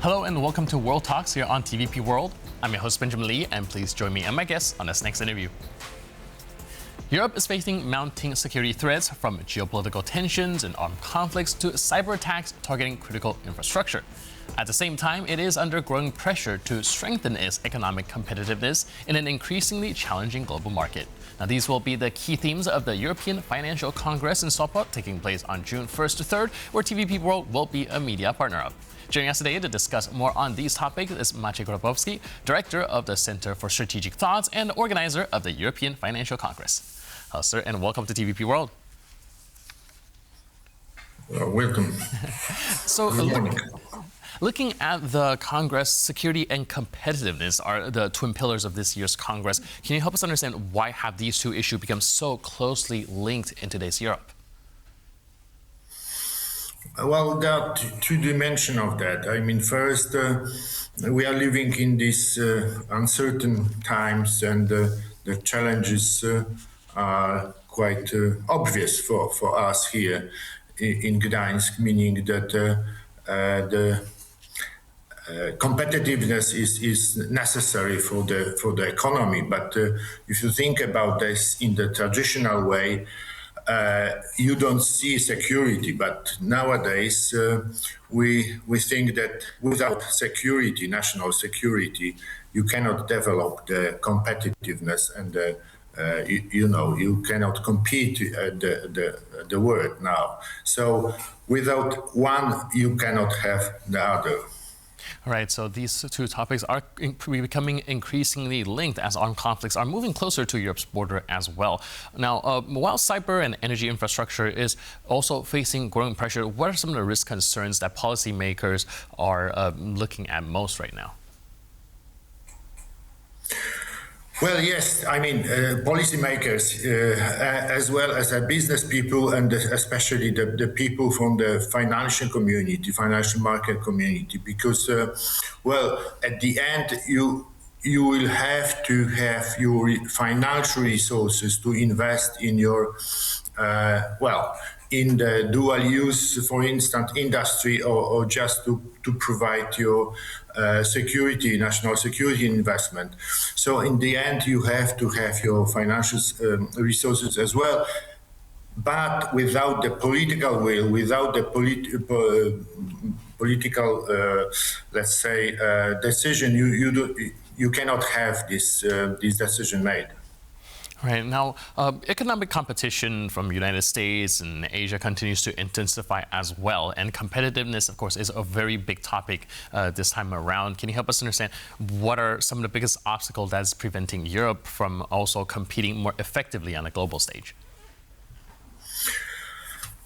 Hello and welcome to World Talks here on TVP World. I'm your host Benjamin Lee, and please join me and my guests on this next interview. Europe is facing mounting security threats from geopolitical tensions and armed conflicts to cyber attacks targeting critical infrastructure. At the same time, it is under growing pressure to strengthen its economic competitiveness in an increasingly challenging global market. Now, these will be the key themes of the European Financial Congress in Sopot, taking place on June 1st to 3rd, where TVP World will be a media partner of. Joining us today to discuss more on these topics is Maciej Grabowski, Director of the Center for Strategic Thoughts and organizer of the European Financial Congress. Hello, sir, and welcome to TVP World. Welcome. So, looking at the Congress, security and competitiveness are the twin pillars of this year's Congress. Can you help us understand why have these two issues become so closely linked in today's Europe? Well, there are two dimensions of that. I mean, first, we are living in these uncertain times, and the challenges are quite obvious for us here in Gdańsk, meaning that the competitiveness is necessary for the economy. But if you think about this in the traditional way, you don't see security, but nowadays we think that without security, national security, you cannot develop the competitiveness, and you cannot compete the world now. So without one, you cannot have the other. All right, so these two topics are becoming increasingly linked as armed conflicts are moving closer to Europe's border as well. Now, while cyber and energy infrastructure is also facing growing pressure, what are some of the risk concerns that policymakers are looking at most right now? Well, yes, I mean, policymakers, as well as business people, and especially the people from the financial community, financial market community, because, at the end, you will have to have your financial resources to invest in your, in the dual use, for instance, industry, or just to provide your security, national security investment. So in the end, you have to have your financial resources as well. But without the political will, without the political, let's say, decision, you cannot have this decision made. Right. Now, economic competition from the United States and Asia continues to intensify as well. And competitiveness, of course, is a very big topic this time around. Can you help us understand what are some of the biggest obstacles that's preventing Europe from also competing more effectively on a global stage?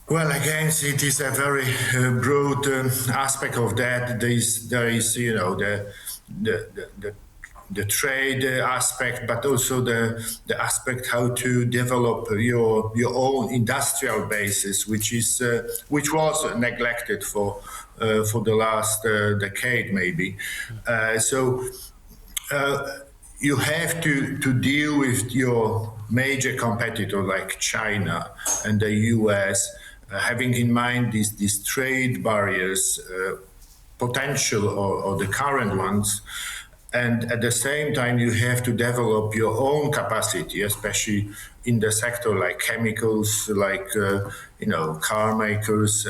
Well, again, it is a very broad aspect of that. There is the trade aspect, but also the aspect how to develop your own industrial basis, which was neglected for the last decade maybe. You have to deal with your major competitor like China and the US, having in mind these trade barriers, potential or the current ones. And at the same time, you have to develop your own capacity, especially in the sector like chemicals, like car makers,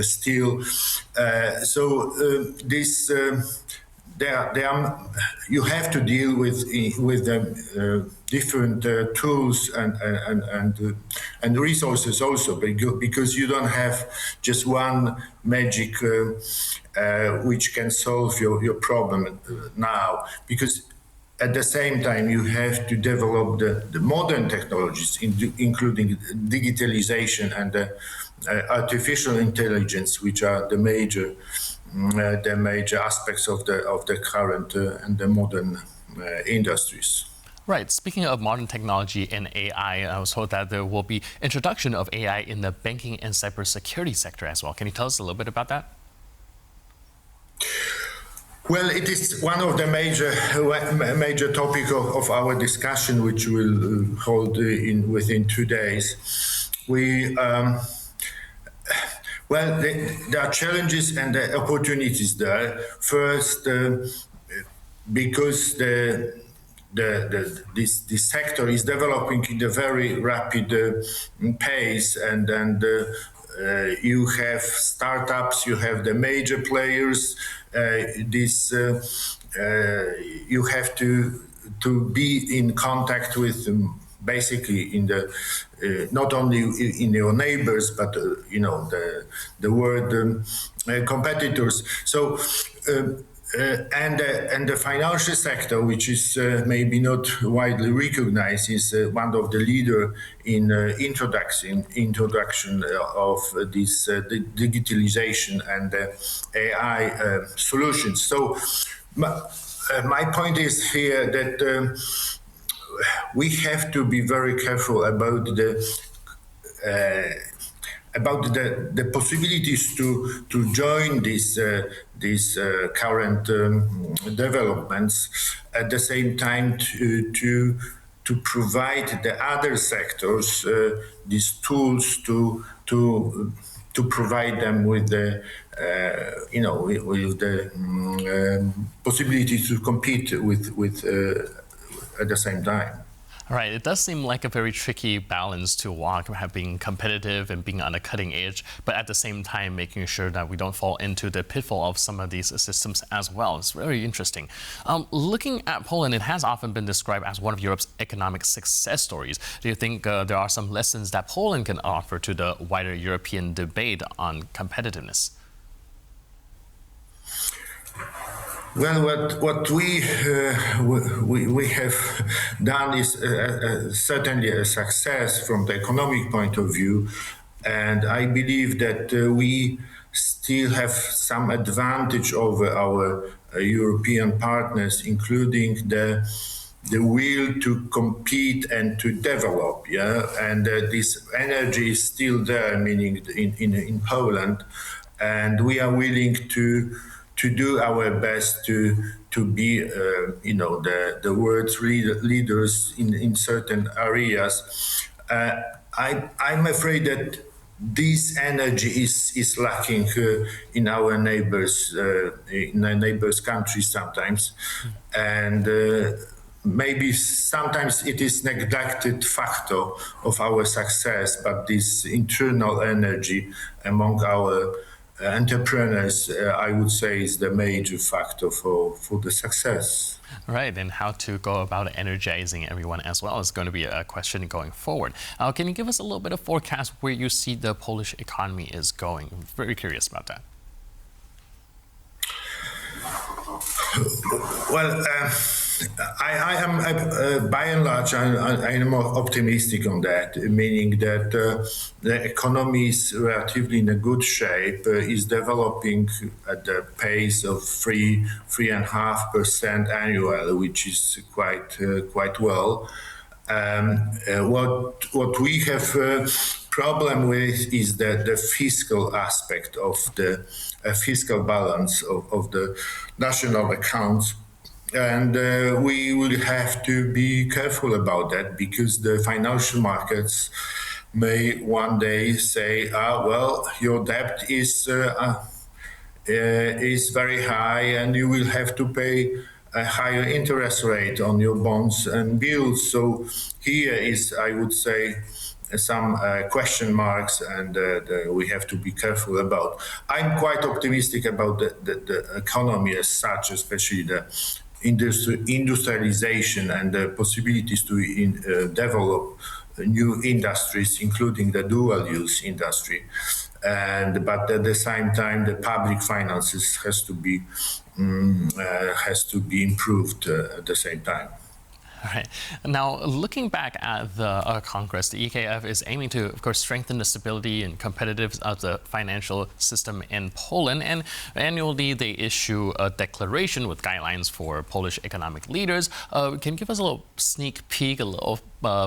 steel. You have to deal with the different tools and resources also, because you don't have just one magic which can solve your problem now. Because at the same time, you have to develop the modern technologies, including digitalization and artificial intelligence, which are the major aspects of the current and the modern industries. Right. Speaking of modern technology and AI, I was told that there will be introduction of AI in the banking and cybersecurity sector as well. Can you tell us a little bit about that? Well, it is one of the major topic of our discussion, which we'll hold within 2 days. Well, there are challenges and opportunities there. First, because this sector is developing in a very rapid pace, and you have startups, you have the major players. You have to be in contact with them, basically in the not only in your neighbors, but the world competitors. So. And the financial sector, which is maybe not widely recognized, is one of the leader in introduction of this digitalization and AI solutions. So my point is here that we have to be very careful about the possibilities to join these current developments, at the same time to provide the other sectors these tools to provide them with the with the possibility to compete with at the same time. Right, it does seem like a very tricky balance to walk, being competitive and being on the cutting edge, but at the same time making sure that we don't fall into the pitfall of some of these systems as well. It's very interesting. Looking at Poland, it has often been described as one of Europe's economic success stories. Do you think there are some lessons that Poland can offer to the wider European debate on competitiveness? Well, what we have done is certainly a success from the economic point of view, and I believe that we still have some advantage over our European partners, including the will to compete and to develop. Yeah, and this energy is still there, meaning in Poland, and we are willing to do our best to be the world's leaders in certain areas. I'm afraid that this energy is lacking in our neighbors countries sometimes, and maybe sometimes it is neglected factor of our success, but this internal energy among our entrepreneurs, I would say, is the major factor for the success. Right, and how to go about energizing everyone as well is going to be a question going forward. Can you give us a little bit of forecast where you see the Polish economy is going? I'm very curious about that. Well, I am by and large I am more optimistic on that, meaning that the economy is relatively in a good shape, is developing at the pace of 3.5% annually, which is quite well. What we have problem with is the fiscal aspect of the fiscal balance of the national accounts. And we will have to be careful about that, because the financial markets may one day say, well, your debt is very high and you will have to pay a higher interest rate on your bonds and bills. So here is, I would say, some question marks, and we have to be careful about. I'm quite optimistic about the economy as such, especially the industrialization and the possibilities to develop new industries, including the dual-use industry. But at the same time, the public finances has to be improved at the same time. All right. Now, looking back at the Congress, the EKF is aiming to, of course, strengthen the stability and competitiveness of the financial system in Poland. And annually, they issue a declaration with guidelines for Polish economic leaders. Can you give us a little sneak peek, a little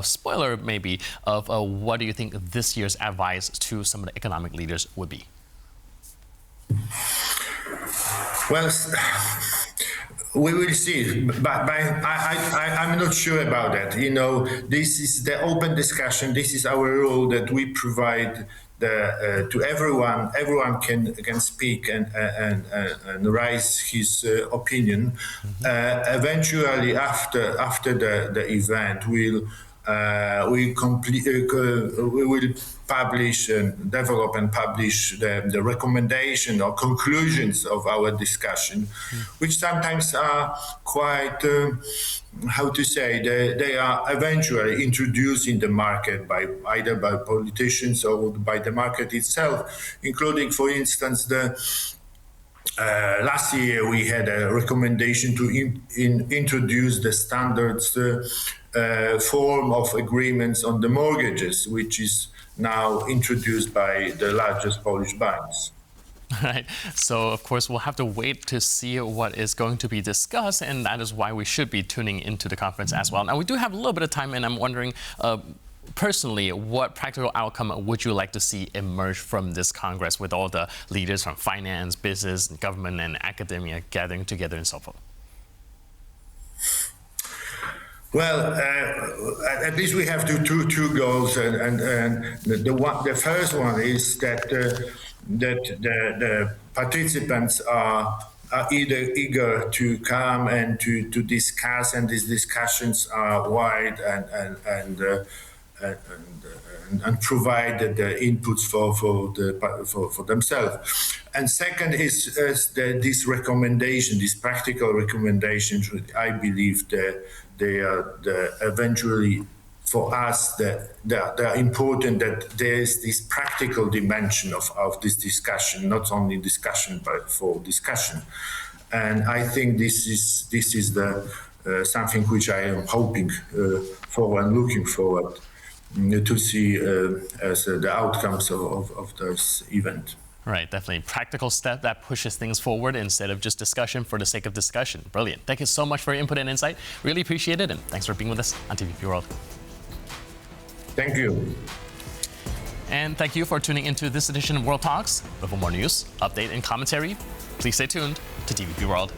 spoiler maybe, of what do you think this year's advice to some of the economic leaders would be? Well, we will see, but I'm not sure about that. You know, this is the open discussion. This is our role, that we provide to everyone. Everyone can speak and raise his opinion. Eventually, after the event, we will publish and develop and publish the recommendation or conclusions of our discussion, which sometimes are quite, how to say, they are eventually introduced in the market either by politicians or by the market itself, including, for instance, last year we had a recommendation to introduce the standards form of agreements on the mortgages, which is now introduced by the largest Polish banks. Right. So, of course, we'll have to wait to see what is going to be discussed, and that is why we should be tuning into the conference as well. Now, we do have a little bit of time, and I'm wondering, personally, what practical outcome would you like to see emerge from this Congress with all the leaders from finance, business, government, and academia gathering together in Sopot? Well, at least we have two goals, and the first one is that the participants are either eager to come and to discuss, and these discussions are wide and provide the inputs for themselves. And second is this recommendation, these practical recommendations. I believe that they are eventually, for us, they are important, that there is this practical dimension of this discussion, not only discussion but for discussion. And I think this is the something which I am hoping for and looking forward to see as the outcomes of this event. Right, definitely. Practical step that pushes things forward instead of just discussion for the sake of discussion. Brilliant. Thank you so much for your input and insight. Really appreciate it, and thanks for being with us on TVP World. Thank you. And thank you for tuning into this edition of World Talks. For more news, update, and commentary, please stay tuned to TVP World.